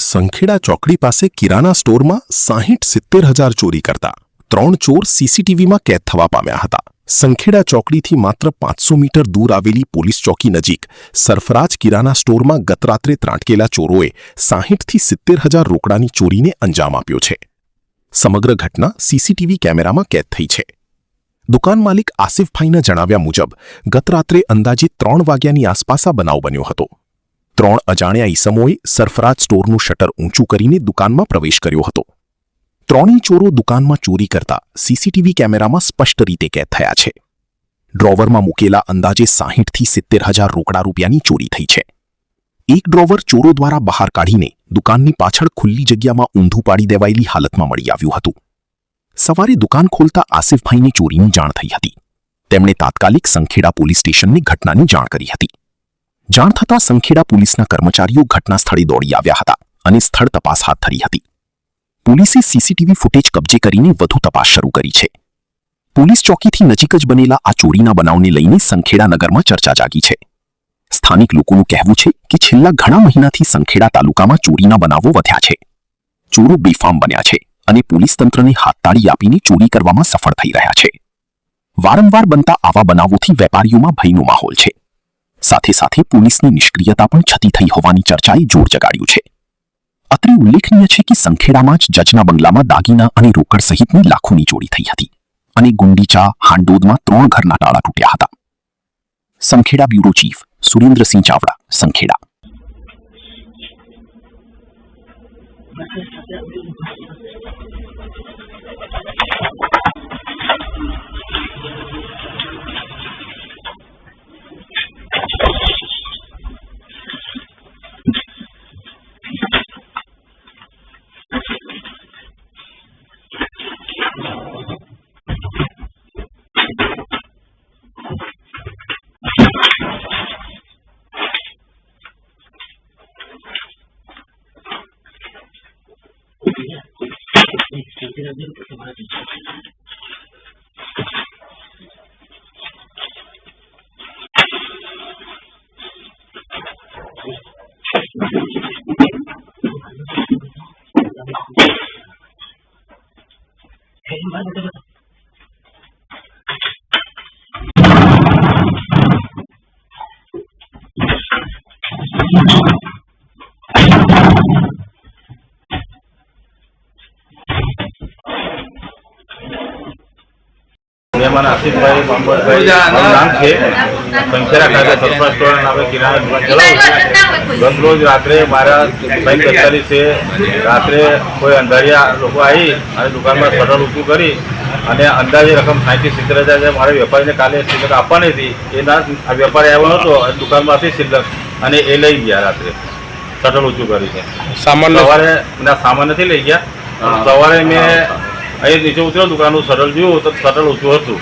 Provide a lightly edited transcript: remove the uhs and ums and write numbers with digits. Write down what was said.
સંખેડા ચોકડી પાસે કિરાના સ્ટોરમાં 60-70 હજાર ચોરી કરતા 3 ચોર સીસીટીવીમાં કેદ થવા પામ્યા હતા. સંખેડા ચોકડીથી માત્ર 500 મીટર દૂર આવેલી પોલીસ ચોકી નજીક સરફરાજ કિરાના સ્ટોરમાં ગતરાત્રે ત્રાટકેલા ચોરોએ 60-70 હજાર રોકડાની ચોરીને અંજામ આપ્યો છે. સમગ્ર ઘટના સીસીટીવી કેમેરામાં કેદ થઈ છે. દુકાન માલિક આસિફભાઈના જણાવ્યા મુજબ ગતરાત્રે અંદાજિત 3 વાગ્યાની આસપાસ આ બનાવ બન્યો હતો. 3 અજાણ્યા ઈસમોએ સરફરાજ સ્ટોરનું શટર ઊંચું કરીને દુકાનમાં પ્રવેશ કર્યો હતો. ત્રણેય ચોરો દુકાનમાં ચોરી કરતા સીસીટીવી કેમેરામાં સ્પષ્ટ રીતે કેદ થયા છે. ડ્રોવરમાં મૂકેલા અંદાજે 60-70 હજાર રોકડા રૂપિયાની ચોરી થઈ છે. એક ડ્રોવર ચોરો દ્વારા બહાર કાઢીને દુકાનની પાછળ ખુલ્લી જગ્યામાં ઊંધું પાડી દેવાયેલી હાલતમાં મળી આવ્યું હતું. સવારે દુકાન ખોલતા આસિફભાઈને ચોરીની જાણ થઈ હતી. તેમણે તાત્કાલિક સંખેડા પોલીસ સ્ટેશનને ઘટનાની જાણ કરી હતી. જાણ થતાં સંખેડા પોલીસના કર્મચારીઓ ઘટના સ્થળે દોડી આવ્યા હતા અને સ્થળ તપાસ હાથ ધરી હતી. પોલીસે સીસીટીવી ફૂટેજ કબજે કરીને વધુ તપાસ શરૂ કરી છે. પોલીસ ચોકીથી નજીક જ બનેલા આ ચોરીના બનાવને લઈને સંખેડા નગરમાં ચર્ચા જાગી છે. સ્થાનિક લોકોનું કહેવું છે કે છેલ્લા ઘણા મહિનાથી સંખેડા તાલુકામાં ચોરીના બનાવો વધ્યા છે. ચોરો બેફામ બન્યા છે અને પોલીસ તંત્રને હાથતાળી આપીને ચોરી કરવામાં સફળ થઈ રહ્યા છે. વારંવાર બનતા આવા બનાવોથી વેપારીઓમાં ભયનો માહોલ છે. સાથે સાથે પોલીસની નિષ્ક્રિયતા પણ છતી થઈ હોવાની ચર્ચાએ જોર જગાડ્યું છે. અત્રે ઉલ્લેખનીય છે કે સંખેડામાં જ જજના બંગલામાં દાગીના અને રોકડ સહિતની લાખોની ચોરી થઈ હતી અને ગુંડીચા હાંડોદમાં 3 ઘરના તાળા તૂટ્યા હતા. Sankheda bureau chief Surendrasinh Chavda, Sankheda. मेहमान आसिफभाई मोहम्मदभाई नाम है संखेड़ा खाते सरफराज स्टोर नामे किराना दुकान चलाऊँ. गत रोज रात्रे 12:45 से रात्रे कोई अंधारिया लोग आई और दुकान में शटर ऊँचू કરી અને અંદાજે રકમ 60-70 હજાર મારા વેપારીને કાલે સિલક આપવાની હતી. એના આ વેપારી આવ્યો હતો દુકાનમાં હતી સિલક અને એ લઈ ગયા રાત્રે શટર ઊંચું કરીને. સવારે સામાન નથી લઈ ગયા. સવારે મેં અહીં નીચે ઉતર્યો દુકાનનું શટર જોયું તો શટર ઊંચું હતું.